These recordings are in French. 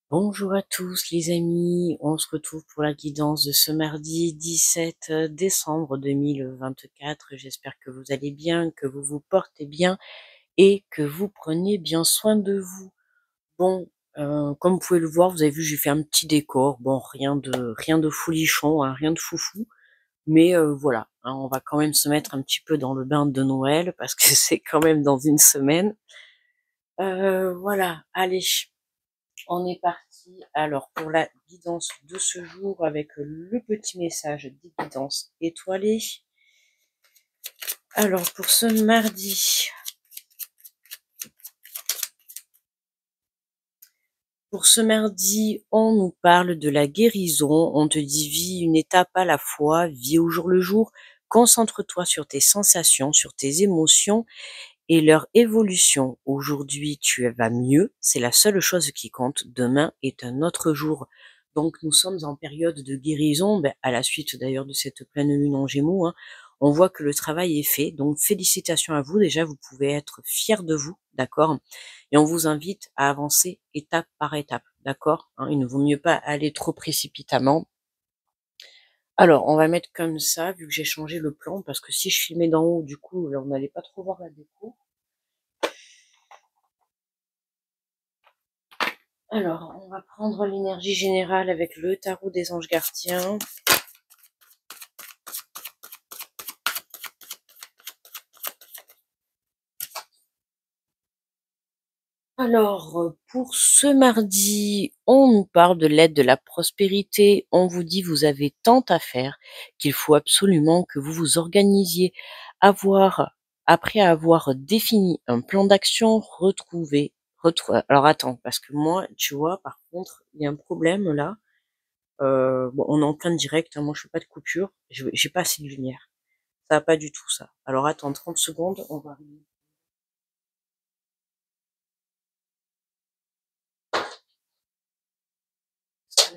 Bonjour à tous les amis, on se retrouve pour la guidance de ce mardi 17 décembre 2024. J'espère que vous allez bien, que vous vous portez bien et que vous prenez bien soin de vous. Bon, comme vous pouvez le voir, vous avez vu, j'ai fait un petit décor. Bon, rien de folichon, hein, rien de foufou, mais voilà, hein, on va quand même se mettre un petit peu dans le bain de Noël parce que c'est quand même dans une semaine. Voilà, allez. On est parti alors pour la guidance de ce jour avec le petit message des guidances étoilées. Alors pour ce mardi, on nous parle de la guérison. On te dit vis une étape à la fois, vis au jour le jour. Concentre-toi sur tes sensations, sur tes émotions et leur évolution. Aujourd'hui, tu vas mieux, c'est la seule chose qui compte. Demain est un autre jour. Donc nous sommes en période de guérison, à la suite d'ailleurs de cette pleine lune en Gémeaux, hein. On voit que le travail est fait, donc félicitations à vous. Déjà, vous pouvez être fiers de vous, d'accord? Et on vous invite à avancer étape par étape, d'accord, hein. Il ne vaut mieux pas aller trop précipitamment. Alors, on va mettre comme ça, vu que j'ai changé le plan, parce que si je filmais d'en haut, du coup, on n'allait pas trop voir la déco. Alors, on va prendre l'énergie générale avec le tarot des anges gardiens. Alors, pour ce mardi, on nous parle de l'aide, de la prospérité. On vous dit vous avez tant à faire qu'il faut absolument que vous vous organisiez. Après avoir défini un plan d'action, alors attends, parce que moi, tu vois, par contre, il y a un problème là. Bon, on est en plein direct, hein, moi je fais pas de coupure, j'ai pas assez de lumière. Ça va pas du tout ça. Alors attends 30 secondes, on va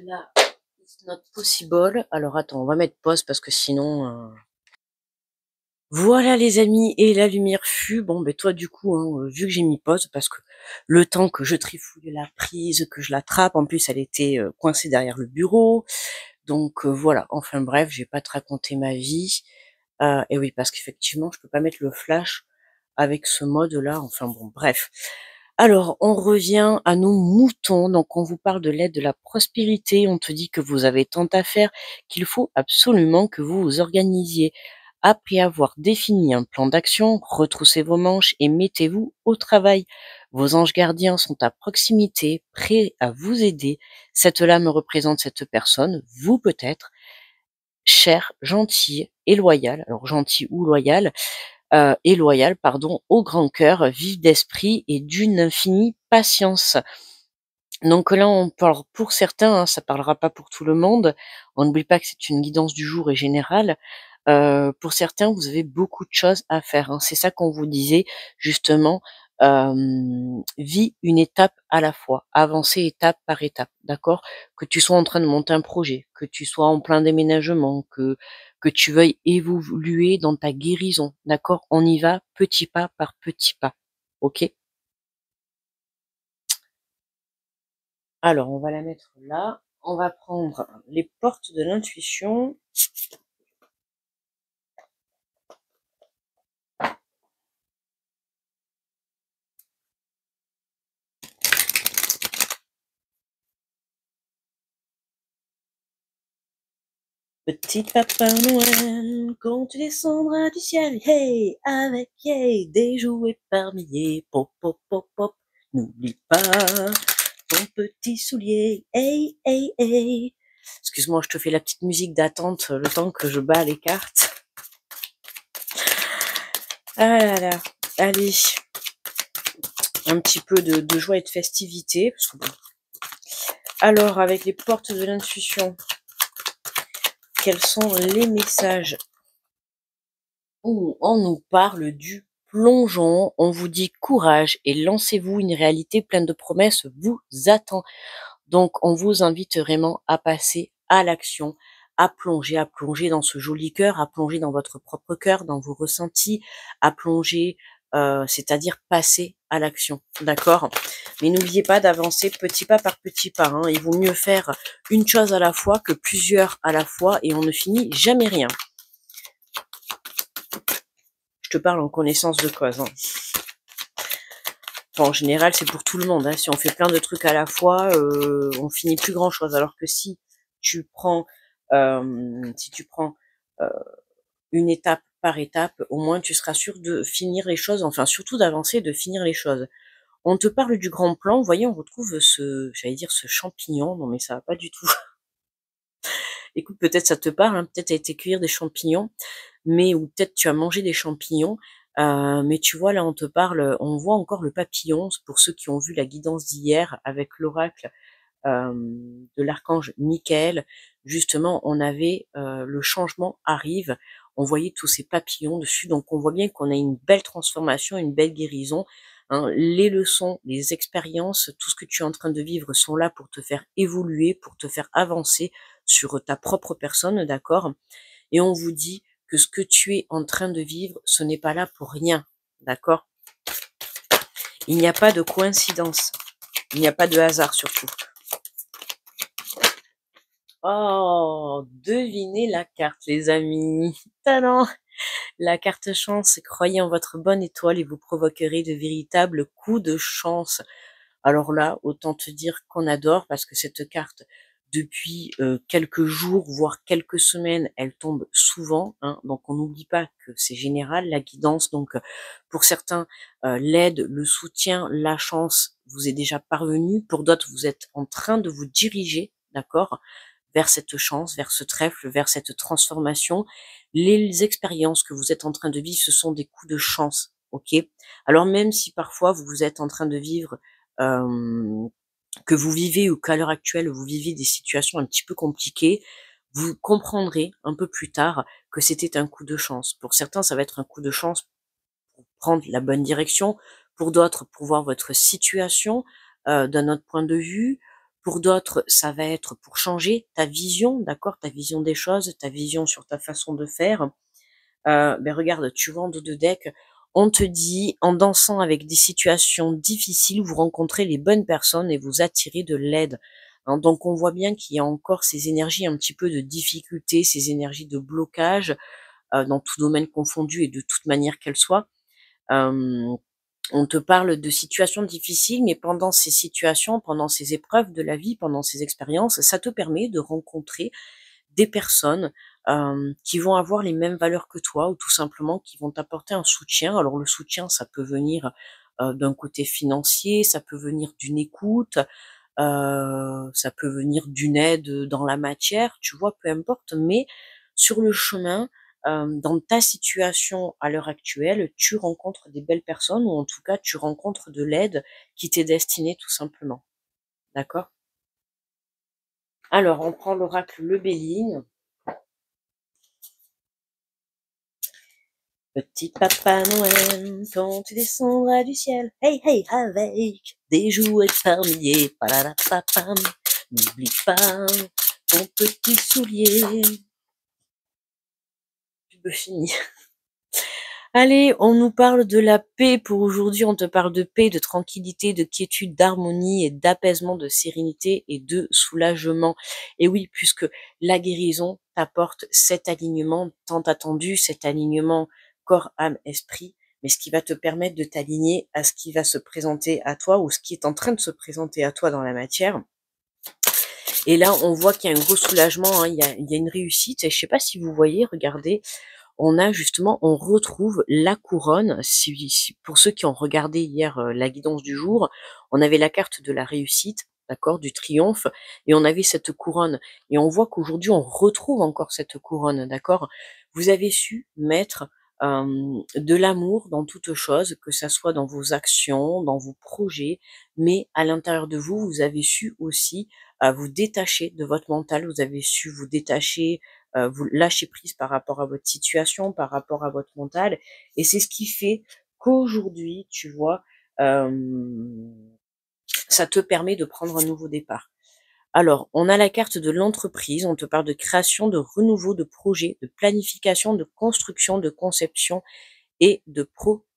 là, it's not possible. Alors attends, on va mettre pause parce que sinon voilà les amis, et la lumière fut. Bon ben toi du coup, hein, vu que j'ai mis pause, parce que le temps que je trifouille la prise, que je l'attrape, en plus elle était coincée derrière le bureau. Donc voilà, enfin bref, je vais pas te raconter ma vie. Et oui, parce qu'effectivement, je peux pas mettre le flash avec ce mode-là. Enfin bon, bref. Alors, on revient à nos moutons. Donc, on vous parle de l'aide, de la prospérité. On te dit que vous avez tant à faire qu'il faut absolument que vous vous organisiez. Après avoir défini un plan d'action, retroussez vos manches et mettez-vous au travail. Vos anges gardiens sont à proximité, prêts à vous aider. Cette lame représente cette personne, vous peut-être, chère, gentille et loyale. Alors, gentil ou loyal, et loyal, pardon, au grand cœur, vif d'esprit et d'une infinie patience. Donc là, on parle pour certains, hein, ça parlera pas pour tout le monde. On n'oublie pas que c'est une guidance du jour et générale. Pour certains, vous avez beaucoup de choses à faire, hein. C'est ça qu'on vous disait justement. Vis une étape à la fois, avancer étape par étape, d'accord? Que tu sois en train de monter un projet, que tu sois en plein déménagement, que tu veuilles évoluer dans ta guérison, d'accord? On y va petit pas par petit pas, ok? Alors, on va la mettre là. On va prendre les portes de l'intuition. Petit Papa Noël, quand tu descendras du ciel, hey, avec hey, des jouets par milliers, pop, pop, pop, pop, n'oublie pas ton petit soulier, hey, hey, hey. Excuse-moi, je te fais la petite musique d'attente le temps que je bats les cartes. Ah là là, allez, un petit peu de joie et de festivité. Parce que bon. Alors, avec les portes de l'intuition, quels sont les messages où on nous parle du plongeon? On vous dit courage et lancez-vous, une réalité pleine de promesses vous attend. Donc on vous invite vraiment à passer à l'action, à plonger dans ce joli cœur, à plonger dans votre propre cœur, dans vos ressentis, à plonger c'est-à-dire passer à l'action, d'accord? Mais n'oubliez pas d'avancer petit pas par petit pas, hein. Il vaut mieux faire une chose à la fois que plusieurs à la fois et on ne finit jamais rien. Je te parle en connaissance de cause, hein. Enfin, en général, c'est pour tout le monde, hein. Si on fait plein de trucs à la fois, on finit plus grand chose. Alors que si tu prends, si tu prends une étape par étape, au moins tu seras sûr de finir les choses, enfin surtout d'avancer, de finir les choses. On te parle du grand plan, vous voyez, on retrouve ce, j'allais dire ce champignon, non mais ça va pas du tout. Écoute, peut-être ça te parle, hein, peut-être tu as été cueillir des champignons, mais ou peut-être tu as mangé des champignons, mais tu vois là on te parle, on voit encore le papillon, pour ceux qui ont vu la guidance d'hier avec l'oracle de l'archange Michael, justement, on avait le changement arrive, on voyait tous ces papillons dessus, donc on voit bien qu'on a une belle transformation, une belle guérison, hein. Les leçons, les expériences, tout ce que tu es en train de vivre sont là pour te faire évoluer, pour te faire avancer sur ta propre personne, d'accord? Et on vous dit que ce que tu es en train de vivre, ce n'est pas là pour rien, d'accord? Il n'y a pas de coïncidence, il n'y a pas de hasard surtout. Oh, devinez la carte, les amis. Tadam! La carte chance, croyez en votre bonne étoile et vous provoquerez de véritables coups de chance. Alors là, autant te dire qu'on adore parce que cette carte, depuis quelques jours, voire quelques semaines, elle tombe souvent, hein. Donc on n'oublie pas que c'est général, la guidance. Donc pour certains, l'aide, le soutien, la chance vous est déjà parvenue. Pour d'autres, vous êtes en train de vous diriger, d'accord, vers cette chance, vers ce trèfle, vers cette transformation. Les expériences que vous êtes en train de vivre, ce sont des coups de chance, ok? Alors même si parfois vous êtes en train de vivre, que vous vivez ou qu'à l'heure actuelle vous vivez des situations un petit peu compliquées, vous comprendrez un peu plus tard que c'était un coup de chance. Pour certains, ça va être un coup de chance pour prendre la bonne direction, pour d'autres, pour voir votre situation d'un autre point de vue, pour d'autres, ça va être pour changer ta vision, d'accord, ta vision des choses, ta vision sur ta façon de faire. Ben regarde, tu vois en dos de deck, on te dit, en dansant avec des situations difficiles, vous rencontrez les bonnes personnes et vous attirez de l'aide. Hein, donc on voit bien qu'il y a encore ces énergies un petit peu de difficulté, ces énergies de blocage, dans tout domaine confondu et de toute manière qu'elle soit. On te parle de situations difficiles, mais pendant ces situations, pendant ces épreuves de la vie, pendant ces expériences, ça te permet de rencontrer des personnes qui vont avoir les mêmes valeurs que toi ou tout simplement qui vont t'apporter un soutien. Alors le soutien, ça peut venir d'un côté financier, ça peut venir d'une écoute, ça peut venir d'une aide dans la matière, tu vois, peu importe, mais sur le chemin, dans ta situation à l'heure actuelle, tu rencontres des belles personnes ou en tout cas tu rencontres de l'aide qui t'est destinée tout simplement. D'accord? Alors on prend l'oracle Le Béline. Petit papa Noël, quand tu descendras du ciel, hey hey, avec des jouets par milliers, palalapapam, n'oublie pas ton petit soulier. Pub fini. Allez, on nous parle de la paix pour aujourd'hui, on te parle de paix, de tranquillité, de quiétude, d'harmonie et d'apaisement, de sérénité et de soulagement. Et oui, puisque la guérison t'apporte cet alignement tant attendu, cet alignement corps, âme, esprit, mais ce qui va te permettre de t'aligner à ce qui va se présenter à toi ou ce qui est en train de se présenter à toi dans la matière. Et là, on voit qu'il y a un gros soulagement, hein, il y a une réussite. Et je sais pas si vous voyez, regardez, on a justement, on retrouve la couronne. Pour ceux qui ont regardé hier la guidance du jour, on avait la carte de la réussite, d'accord, du triomphe, et on avait cette couronne. Et on voit qu'aujourd'hui, on retrouve encore cette couronne, d'accord. Vous avez su mettre de l'amour dans toute chose, que ça soit dans vos actions, dans vos projets, mais à l'intérieur de vous, vous avez su aussi vous détacher de votre mental, vous avez su vous détacher, vous lâcher prise par rapport à votre situation, par rapport à votre mental. Et c'est ce qui fait qu'aujourd'hui, tu vois, ça te permet de prendre un nouveau départ. Alors, on a la carte de l'entreprise, on te parle de création, de renouveau, de projet, de planification, de construction, de conception et de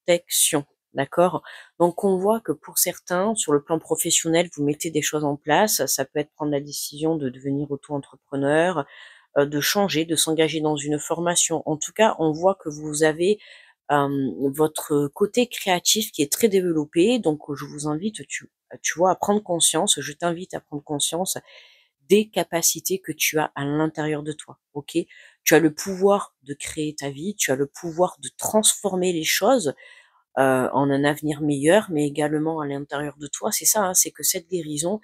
protection, d'accord? Donc on voit que pour certains, sur le plan professionnel, vous mettez des choses en place. Ça peut être prendre la décision de devenir auto-entrepreneur, de changer, de s'engager dans une formation. En tout cas, on voit que vous avez, votre côté créatif qui est très développé. Donc je vous invite, tu vois, à prendre conscience, je t'invite à prendre conscience des capacités que tu as à l'intérieur de toi, OK? Tu as le pouvoir de créer ta vie, tu as le pouvoir de transformer les choses, en un avenir meilleur, mais également à l'intérieur de toi. C'est ça, hein, c'est que cette guérison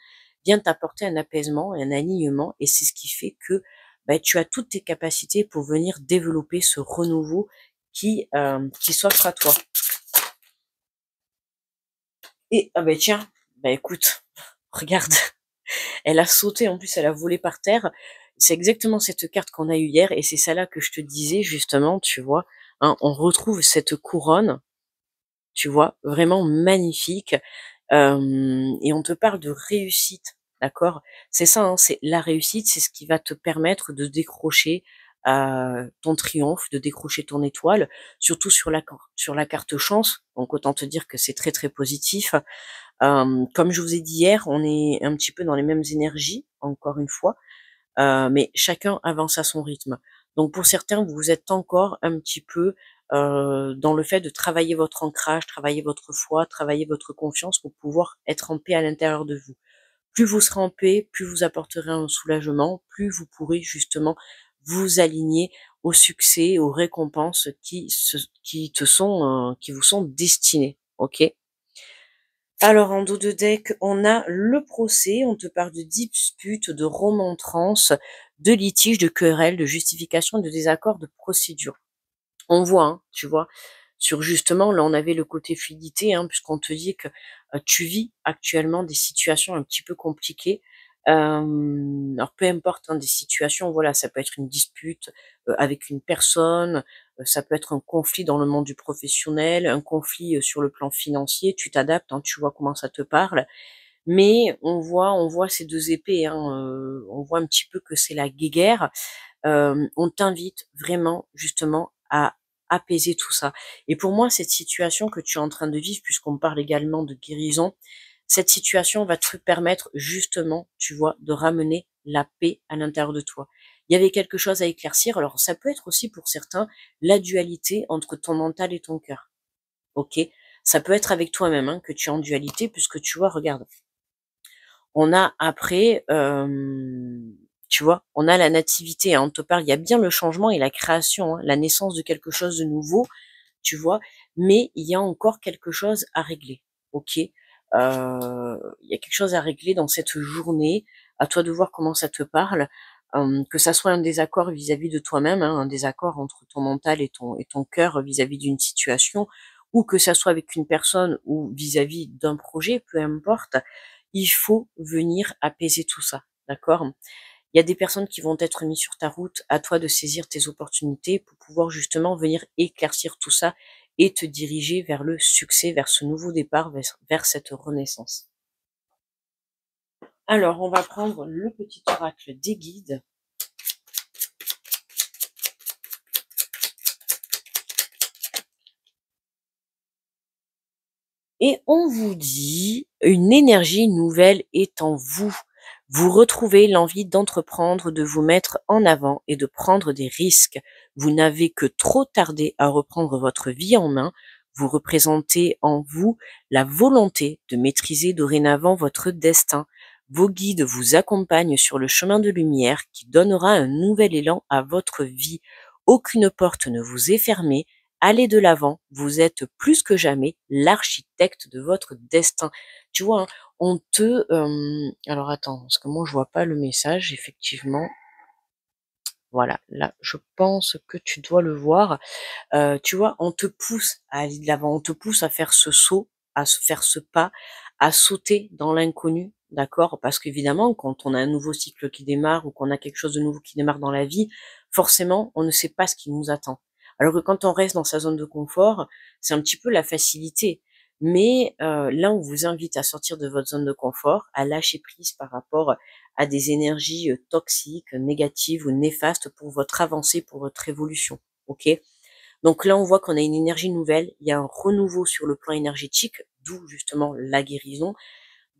vient t'apporter un apaisement et un alignement, et c'est ce qui fait que, bah, tu as toutes tes capacités pour venir développer ce renouveau qui s'offre à toi. Et ah ben tiens, bah écoute, regarde, elle a sauté, en plus elle a volé par terre. C'est exactement cette carte qu'on a eue hier, et c'est celle-là que je te disais justement, tu vois, hein, on retrouve cette couronne, tu vois, vraiment magnifique. Et on te parle de réussite, d'accord? C'est ça, hein, c'est la réussite, c'est ce qui va te permettre de décrocher, ton triomphe, de décrocher ton étoile, surtout sur la carte chance. Donc autant te dire que c'est très, très positif. Comme je vous ai dit hier, on est un petit peu dans les mêmes énergies, encore une fois, mais chacun avance à son rythme. Donc pour certains, vous êtes encore un petit peu, dans le fait de travailler votre ancrage, travailler votre foi, travailler votre confiance pour pouvoir être en paix à l'intérieur de vous. Plus vous serez en paix, plus vous apporterez un soulagement, plus vous pourrez justement vous aligner au succès, aux récompenses qui vous sont destinées. OK? Alors, en dos de deck, on a le procès, on te parle de disputes, de remontrances, de litiges, de querelles, de justifications, de désaccords, de procédures. On voit, hein, tu vois, sur justement, là on avait le côté fluidité, hein, puisqu'on te dit que tu vis actuellement des situations un petit peu compliquées. Alors peu importe, hein, des situations, voilà, ça peut être une dispute avec une personne, ça peut être un conflit dans le monde du professionnel, un conflit sur le plan financier, tu t'adaptes, hein, tu vois comment ça te parle. Mais on voit ces deux épées, hein, on voit un petit peu que c'est la guéguerre. On t'invite vraiment justement à apaiser tout ça. Et pour moi, cette situation que tu es en train de vivre, puisqu'on parle également de guérison, cette situation va te permettre justement, tu vois, de ramener la paix à l'intérieur de toi. Il y avait quelque chose à éclaircir. Alors, ça peut être aussi pour certains la dualité entre ton mental et ton cœur. Ok? Ça peut être avec toi-même, hein, que tu es en dualité, puisque tu vois, regarde, on a après, tu vois, on a la nativité, hein, on te parle, il y a bien le changement et la création, hein, la naissance de quelque chose de nouveau, tu vois, mais il y a encore quelque chose à régler, ok? Il y a quelque chose à régler dans cette journée, à toi de voir comment ça te parle, que ça soit un désaccord vis-à-vis de toi-même, hein, un désaccord entre ton mental et ton cœur vis-à-vis d'une situation, ou que ça soit avec une personne ou vis-à-vis d'un projet, peu importe, il faut venir apaiser tout ça, d'accord? Il y a des personnes qui vont être mises sur ta route, à toi de saisir tes opportunités pour pouvoir justement venir éclaircir tout ça et te diriger vers le succès, vers ce nouveau départ, vers cette renaissance. Alors, on va prendre le petit oracle des guides. Et on vous dit, une énergie nouvelle est en vous. Vous retrouvez l'envie d'entreprendre, de vous mettre en avant et de prendre des risques. Vous n'avez que trop tardé à reprendre votre vie en main. Vous représentez en vous la volonté de maîtriser dorénavant votre destin. Vos guides vous accompagnent sur le chemin de lumière qui donnera un nouvel élan à votre vie. Aucune porte ne vous est fermée. Allez de l'avant, vous êtes plus que jamais l'architecte de votre destin. Tu vois, hein, on te... alors attends, parce que moi je vois pas le message, effectivement. Voilà, là, je pense que tu dois le voir. Tu vois, on te pousse à aller de l'avant, on te pousse à faire ce saut, à se faire ce pas, à sauter dans l'inconnu, d'accord? Parce qu'évidemment, quand on a un nouveau cycle qui démarre ou qu'on a quelque chose de nouveau qui démarre dans la vie, forcément, on ne sait pas ce qui nous attend. Alors que quand on reste dans sa zone de confort, c'est un petit peu la facilité. Mais là, on vous invite à sortir de votre zone de confort, à lâcher prise par rapport à des énergies toxiques, négatives ou néfastes pour votre avancée, pour votre évolution. Ok? Donc là, on voit qu'on a une énergie nouvelle, il y a un renouveau sur le plan énergétique, d'où justement la guérison.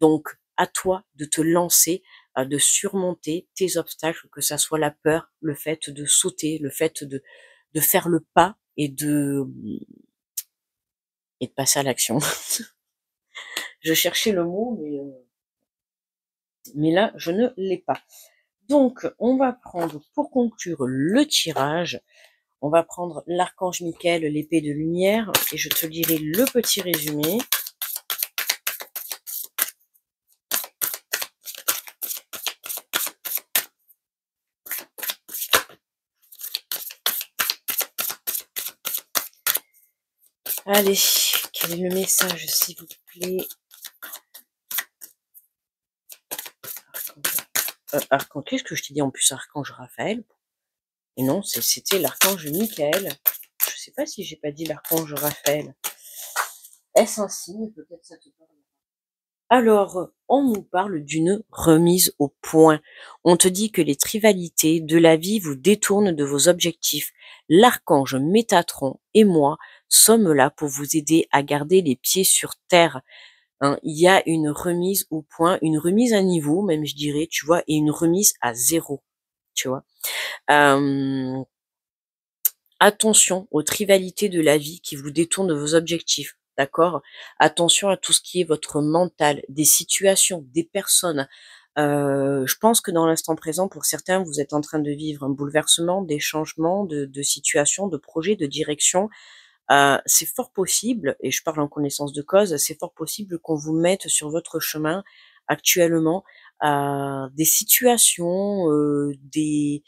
Donc, à toi de te lancer, de surmonter tes obstacles, que ça soit la peur, le fait de sauter, le fait de faire le pas et de passer à l'action. Je cherchais le mot, mais là, je ne l'ai pas. Donc, on va prendre, pour conclure le tirage, on va prendre l'archange Michael, l'épée de lumière, et je te lirai le petit résumé. Allez, quel est le message, s'il vous plaît? Archange, qu'est-ce que je t'ai dit en plus, archange Raphaël? Et non, c'était l'archange Michael. Je sais pas si j'ai pas dit l'archange Raphaël. Est-ce un signe? Peut-être ça te parle. Alors, on nous parle d'une remise au point. On te dit que les tribalités de la vie vous détournent de vos objectifs. L'archange Métatron et moi sommes là pour vous aider à garder les pieds sur terre. Hein, il y a une remise au point, une remise à niveau, même je dirais, tu vois, et une remise à zéro, tu vois. Attention aux tribalités de la vie qui vous détournent de vos objectifs, d'accord? Attention à tout ce qui est votre mental, des situations, des personnes. Je pense que dans l'instant présent, pour certains, vous êtes en train de vivre un bouleversement, des changements de situation, de projet, de direction. C'est fort possible, et je parle en connaissance de cause, c'est fort possible qu'on vous mette sur votre chemin actuellement des situations, des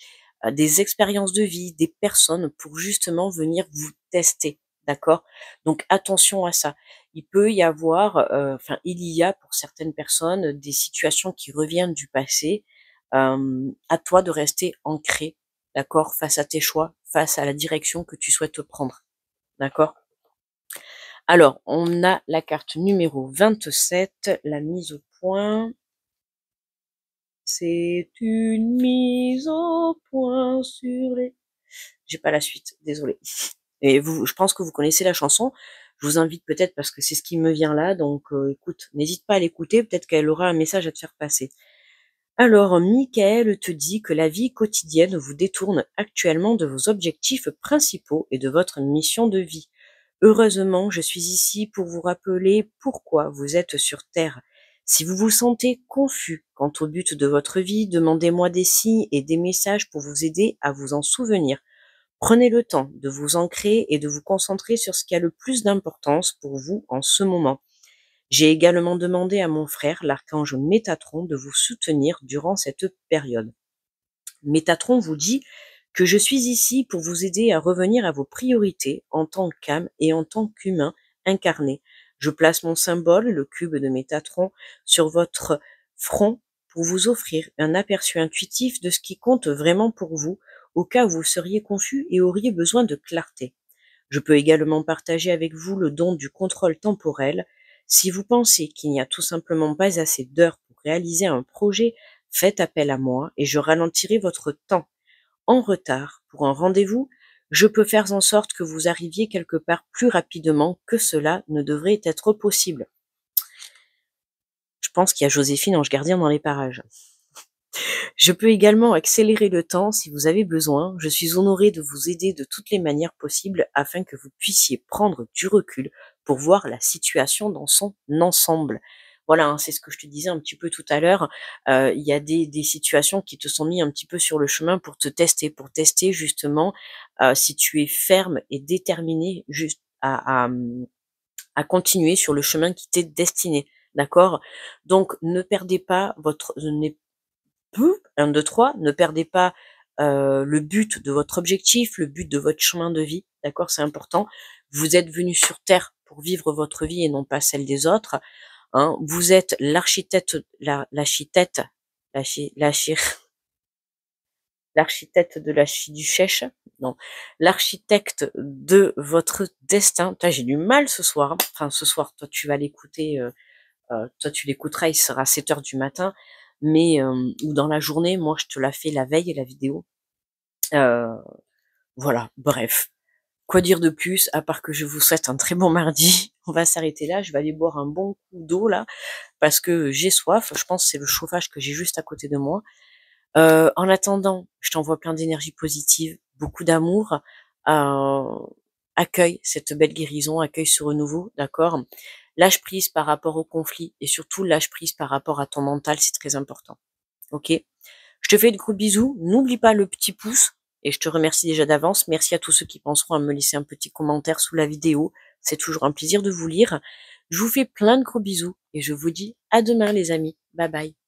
expériences de vie, des personnes pour justement venir vous tester, d'accord? Donc attention à ça. Il peut y avoir, enfin il y a pour certaines personnes des situations qui reviennent du passé. À toi de rester ancré, d'accord, face à tes choix, face à la direction que tu souhaites prendre. D'accord? Alors, on a la carte numéro 27, la mise au point. C'est une mise au point sur les... J'ai pas la suite, désolée. Et vous, je pense que vous connaissez la chanson. Je vous invite peut-être parce que c'est ce qui me vient là. Donc, écoute, n'hésite pas à l'écouter. Peut-être qu'elle aura un message à te faire passer. Alors, Michael te dit que la vie quotidienne vous détourne actuellement de vos objectifs principaux et de votre mission de vie. Heureusement, je suis ici pour vous rappeler pourquoi vous êtes sur Terre. Si vous vous sentez confus quant au but de votre vie, demandez-moi des signes et des messages pour vous aider à vous en souvenir. Prenez le temps de vous ancrer et de vous concentrer sur ce qui a le plus d'importance pour vous en ce moment. J'ai également demandé à mon frère, l'archange Métatron, de vous soutenir durant cette période. Métatron vous dit que je suis ici pour vous aider à revenir à vos priorités en tant qu'âme et en tant qu'humain incarné. Je place mon symbole, le cube de Métatron, sur votre front pour vous offrir un aperçu intuitif de ce qui compte vraiment pour vous, au cas où vous seriez confus et auriez besoin de clarté. Je peux également partager avec vous le don du contrôle temporel. Si vous pensez qu'il n'y a tout simplement pas assez d'heures pour réaliser un projet, faites appel à moi et je ralentirai votre temps en retard pour un rendez-vous. Je peux faire en sorte que vous arriviez quelque part plus rapidement que cela ne devrait être possible. Je pense qu'il y a Joséphine, ange gardien dans les parages. Je peux également accélérer le temps si vous avez besoin. Je suis honorée de vous aider de toutes les manières possibles afin que vous puissiez prendre du recul pour voir la situation dans son ensemble. Voilà, hein, c'est ce que je te disais un petit peu tout à l'heure. Il y a des situations qui te sont mises un petit peu sur le chemin pour tester justement si tu es ferme et déterminé juste à continuer sur le chemin qui t'est destiné. D'accord? Donc, ne perdez pas votre, 1, 2, 3, ne perdez pas le but de votre objectif, le but de votre chemin de vie, d'accord, c'est important. Vous êtes venu sur Terre pour vivre votre vie et non pas celle des autres. Hein. Vous êtes l'architecte, l'architecte, l'architecte de l'archiduchesse, non, l'architecte de votre destin. J'ai du mal ce soir. Hein. Enfin, ce soir, toi, tu vas l'écouter. Toi, tu l'écouteras, il sera 7 heures du matin, mais ou dans la journée, moi, je te la fais la veille, la vidéo. Voilà, bref. Quoi dire de plus, à part que je vous souhaite un très bon mardi. On va s'arrêter là, je vais aller boire un bon coup d'eau là, parce que j'ai soif. Je pense que c'est le chauffage que j'ai juste à côté de moi. En attendant, je t'envoie plein d'énergie positive, beaucoup d'amour. Accueille cette belle guérison, accueille ce renouveau, d'accord? Lâche prise par rapport au conflit et surtout lâche prise par rapport à ton mental, c'est très important. Ok? Je te fais de gros bisous. N'oublie pas le petit pouce et je te remercie déjà d'avance. Merci à tous ceux qui penseront à me laisser un petit commentaire sous la vidéo. C'est toujours un plaisir de vous lire. Je vous fais plein de gros bisous et je vous dis à demain les amis. Bye bye.